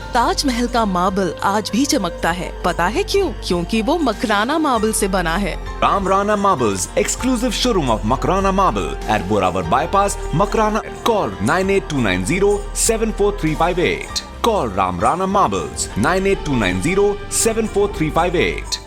ताजमहल का मार्बल आज भी चमकता है। पता है क्यों? क्योंकि वो मकराना मार्बल से बना है। Ramrana Marbles, exclusive showroom of Makrana Marble at Boravar Bypass, Makrana. Call 98290 74358. Call Ramrana Marbles 98290 74358.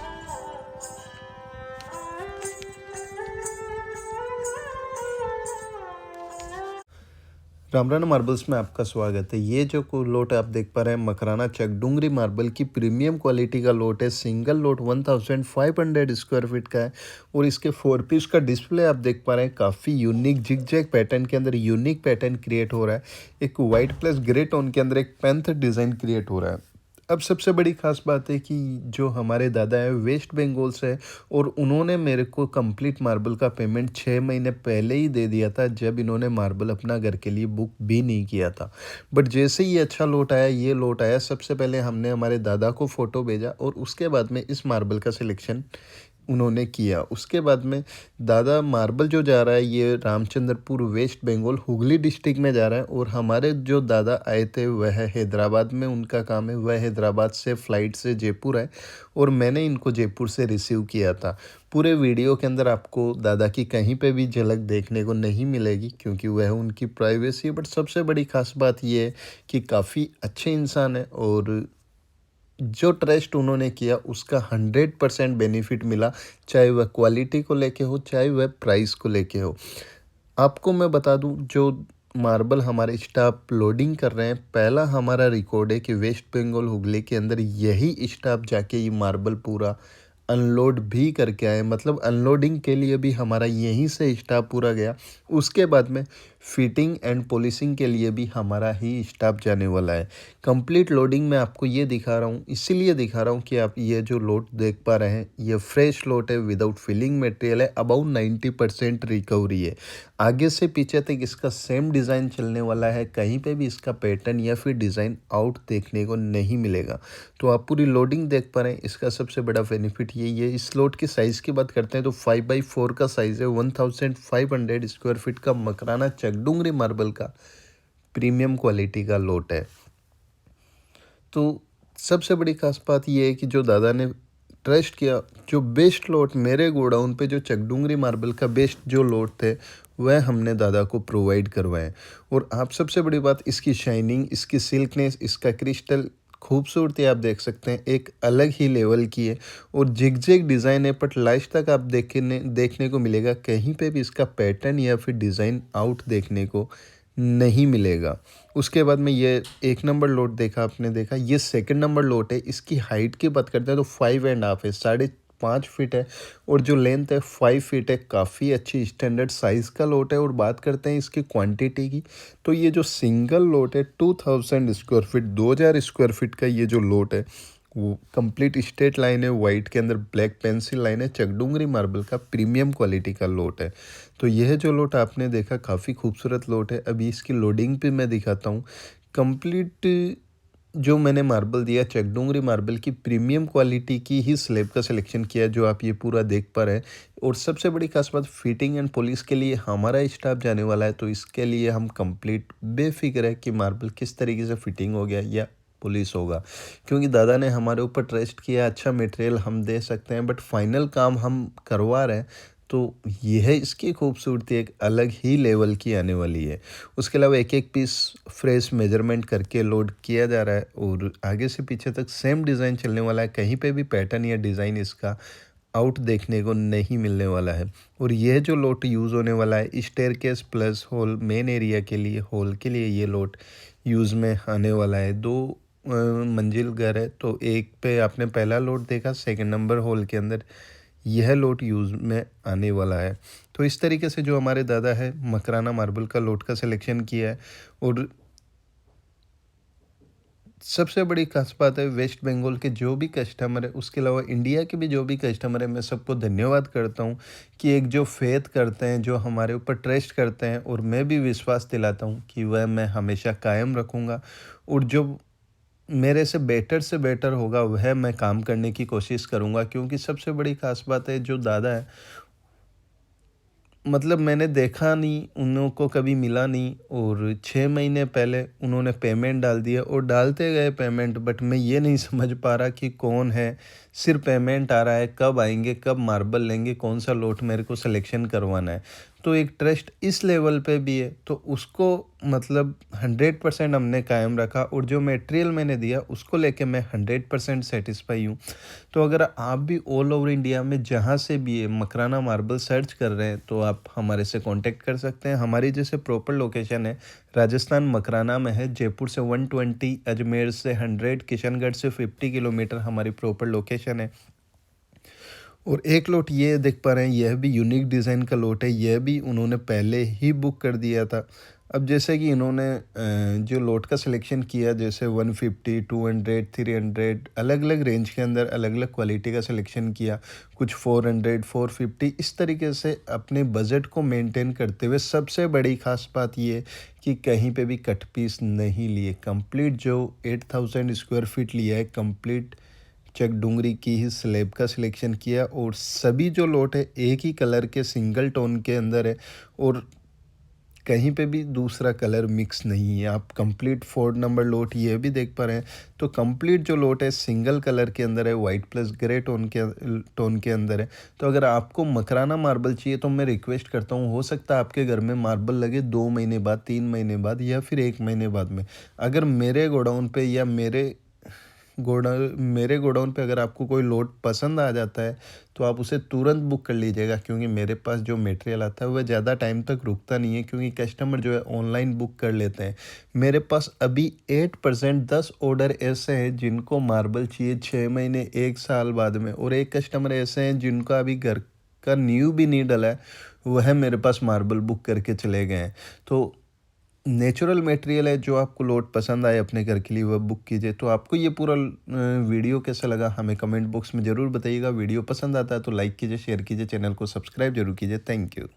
Ram Rana marbles में आपका स्वागत है। ये जो लोट आप देख पा रहे हैं मकराना चकडूंगरी मार्बल की प्रीमियम क्वालिटी का लोट है। सिंगल लोट 1500 स्क्वायर फीट का है और इसके 4 पीस का डिस्प्ले आप देख पा रहे हैं। काफ़ी यूनिक जिग-जैग पैटर्न के अंदर यूनिक पैटर्न क्रिएट हो रहा है। एक वाइट प्लस ग्रे टोन के अंदर एक पैंथर डिज़ाइन क्रिएट हो रहा है। अब सबसे बड़ी ख़ास बात है कि जो हमारे दादा है वेस्ट बंगाल से है और उन्होंने मेरे को कंप्लीट मार्बल का पेमेंट 6 महीने पहले ही दे दिया था, जब इन्होंने मार्बल अपना घर के लिए बुक भी नहीं किया था। बट जैसे ही अच्छा लोट आया, ये लोट आया, सबसे पहले हमने हमारे दादा को फ़ोटो भेजा और उसके बाद में इस मार्बल का सिलेक्शन उन्होंने किया। उसके बाद में दादा मार्बल जो जा रहा है ये रामचंद्रपुर वेस्ट बंगाल हुगली डिस्ट्रिक्ट में जा रहा है और हमारे जो दादा आए थे वह हैदराबाद में उनका काम है। वह हैदराबाद से फ़्लाइट से जयपुर है और मैंने इनको जयपुर से रिसीव किया था। पूरे वीडियो के अंदर आपको दादा की कहीं पे भी झलक देखने को नहीं मिलेगी क्योंकि वह उनकी प्राइवेसी है। बट सबसे बड़ी ख़ास बात यह है कि काफ़ी अच्छे इंसान है और जो ट्रस्ट उन्होंने किया उसका 100% बेनिफिट मिला, चाहे वह क्वालिटी को लेके हो, चाहे वह प्राइस को लेके हो। आपको मैं बता दूं, जो मार्बल हमारे स्टाफ लोडिंग कर रहे हैं, पहला हमारा रिकॉर्ड है कि वेस्ट बंगाल हुगली के अंदर यही स्टाफ जाके ये मार्बल पूरा अनलोड भी करके आए। मतलब अनलोडिंग के लिए भी हमारा यहीं से स्टाफ पूरा गया। उसके बाद में फिटिंग एंड पॉलिशिंग के लिए भी हमारा ही स्टाफ जाने वाला है। कंप्लीट लोडिंग में आपको ये दिखा रहा हूँ, इसीलिए दिखा रहा हूँ कि आप ये जो लोट देख पा रहे हैं ये फ्रेश लोट है, विदाउट फिलिंग मटेरियल है, अबाउट 90% रिकवरी है। आगे से पीछे तक इसका सेम डिज़ाइन चलने वाला है, कहीं पे भी इसका पैटर्न या फिर डिज़ाइन आउट देखने को नहीं मिलेगा। तो आप पूरी लोडिंग देख पा रहे हैं। इसका सबसे बड़ा बेनिफिट यही है। इस लोट की साइज़ की बात करते हैं तो 5x4 का साइज़ है। 1500 स्क्वायर फीट का मकराना चकडूंगरी मार्बल का प्रीमियम क्वालिटी का लोट है। तो सबसे बड़ी खास बात यह है कि जो दादा ने ट्रस्ट किया, जो बेस्ट लोट मेरे गोडाउन पे जो चकडूंगरी मार्बल का बेस्ट जो लोट थे वह हमने दादा को प्रोवाइड करवाए। और आप सबसे बड़ी बात इसकी शाइनिंग, इसकी सिल्कनेस, इसका क्रिस्टल खूबसूरती आप देख सकते हैं, एक अलग ही लेवल की है और जिग-जैग डिज़ाइन है। बट लास्ट तक आप देखने को मिलेगा, कहीं पे भी इसका पैटर्न या फिर डिज़ाइन आउट देखने को नहीं मिलेगा। उसके बाद में ये 1 नंबर लोट देखा आपने देखा, ये सेकंड नंबर लोट है। इसकी हाइट की बात करते हैं तो 5.5 है, 5.5 फीट है और जो लेंथ है 5 फीट है। काफ़ी अच्छी स्टैंडर्ड साइज़ का लोट है। और बात करते हैं इसकी क्वांटिटी की, तो ये जो सिंगल लोट है 2000 स्क्वायर फीट, 2000 स्क्वायर फीट का ये जो लोट है वो कंप्लीट स्ट्रेट लाइन है, वाइट के अंदर ब्लैक पेंसिल लाइन है, चकडूंगरी मार्बल का प्रीमियम क्वालिटी का लोट है। तो यह जो लोट आपने देखा काफ़ी खूबसूरत लोट है। अभी इसकी लोडिंग पे मैं दिखाता हूँ। कंप्लीट जो मैंने मार्बल दिया चकडूंगरी मार्बल की प्रीमियम क्वालिटी की ही स्लैब का सिलेक्शन किया, जो आप ये पूरा देख पा रहे हैं। और सबसे बड़ी खास बात, फिटिंग एंड पॉलिश के लिए हमारा स्टाफ जाने वाला है, तो इसके लिए हम कंप्लीट बेफिक्र है कि मार्बल किस तरीके से फिटिंग हो गया या पुलिस होगा। क्योंकि दादा ने हमारे ऊपर ट्रस्ट किया, अच्छा मटेरियल हम दे सकते हैं, बट फाइनल काम हम करवा रहे हैं तो यह है इसकी खूबसूरती एक अलग ही लेवल की आने वाली है। उसके अलावा एक एक पीस फ्रेश मेजरमेंट करके लोड किया जा रहा है और आगे से पीछे तक सेम डिज़ाइन चलने वाला है। कहीं पे भी पैटर्न या डिज़ाइन इसका आउट देखने को नहीं मिलने वाला है। और यह जो लोट यूज़ होने वाला है staircase plus hall, main area के लिए, हॉल के लिए ये लोट यूज़ में आने वाला है। 2 मंजिल घर है, तो एक पे आपने पहला लोट देखा, सेकंड नंबर हॉल के अंदर यह लोट यूज़ में आने वाला है। तो इस तरीके से जो हमारे दादा है मकराना मार्बल का लोट का सिलेक्शन किया है। और सबसे बड़ी खास बात है, वेस्ट बंगाल के जो भी कस्टमर है, उसके अलावा इंडिया के भी जो भी कस्टमर है, मैं सबको धन्यवाद करता हूं कि एक जो फेथ करते हैं, जो हमारे ऊपर ट्रस्ट करते हैं, और मैं भी विश्वास दिलाता हूं कि वह मैं हमेशा कायम रखूंगा। और जो मेरे से बेटर होगा वह मैं काम करने की कोशिश करूंगा। क्योंकि सबसे बड़ी खास बात है, जो दादा है मतलब मैंने देखा नहीं, उन लोगों को कभी मिला नहीं और 6 महीने पहले उन्होंने पेमेंट डाल दिया और डालते गए पेमेंट, बट मैं ये नहीं समझ पा रहा कि कौन है। सिर्फ पेमेंट आ रहा है, कब आएँगे, कब मार्बल लेंगे, कौन-सा लॉट मेरे को सिलेक्शन करवाना है। तो एक ट्रस्ट इस लेवल पे भी है, तो उसको मतलब 100% हमने कायम रखा और जो मटेरियल मैंने दिया उसको लेके मैं 100% सैटिस्फाई हूँ। तो अगर आप भी ऑल ओवर इंडिया में जहाँ से भी ये मकराना मार्बल सर्च कर रहे हैं तो आप हमारे से कांटेक्ट कर सकते हैं। हमारी जैसे प्रॉपर लोकेशन है राजस्थान मकराना में है, जयपुर से 120, अजमेर से 100, किशनगढ़ से 50 किलोमीटर हमारी प्रॉपर लोकेशन है। और एक लॉट ये देख पा रहे हैं, यह भी यूनिक डिज़ाइन का लॉट है, यह भी उन्होंने पहले ही बुक कर दिया था। अब जैसे कि इन्होंने जो लॉट का सिलेक्शन किया, जैसे 150, 200, 300 अलग-अलग रेंज के अंदर अलग-अलग क्वालिटी का सिलेक्शन किया, कुछ 400, 450 इस तरीके से अपने बजट को मेंटेन करते हुए। सबसे बड़ी ख़ास बात ये कि कहीं पे भी कट पीस नहीं लिए, कंप्लीट जो 8000 स्क्वायर फीट लिया है, कंप्लीट चक डूंगरी की ही स्लैब का सिलेक्शन किया और सभी जो लॉट है एक ही कलर के सिंगल टोन के अंदर है और कहीं पे भी दूसरा कलर मिक्स नहीं है। आप कंप्लीट 4 नंबर लॉट ये भी देख पा रहे हैं, तो कंप्लीट जो लॉट है सिंगल कलर के अंदर है, वाइट प्लस ग्रे टोन के अंदर है। तो अगर आपको मकराना मार्बल चाहिए तो मैं रिक्वेस्ट करता हूँ, हो सकता है आपके घर में मार्बल लगे 2 महीने बाद, 3 महीने बाद या फिर 1 महीने बाद में। अगर मेरे गोडाउन पे या मेरे गोडाउन पे अगर आपको कोई लॉट पसंद आ जाता है तो आप उसे तुरंत बुक कर लीजिएगा, क्योंकि मेरे पास जो मटेरियल आता है वह ज़्यादा टाइम तक रुकता नहीं है, क्योंकि कस्टमर जो है ऑनलाइन बुक कर लेते हैं। मेरे पास अभी 8% 10 ऑर्डर ऐसे हैं जिनको मार्बल चाहिए 6 महीने 1 साल बाद में, और एक कस्टमर ऐसे हैं जिनका अभी घर का नींव भी नहीं डला है, वह मेरे पास मार्बल बुक करके चले गए हैं। तो नेचुरल मटेरियल है, जो आपको लॉट पसंद आए अपने घर के लिए वह बुक कीजिए। तो आपको ये पूरा वीडियो कैसा लगा हमें कमेंट बॉक्स में ज़रूर बताइएगा। वीडियो पसंद आता है तो लाइक कीजिए, शेयर कीजिए, चैनल को सब्सक्राइब जरूर कीजिए। Thank you.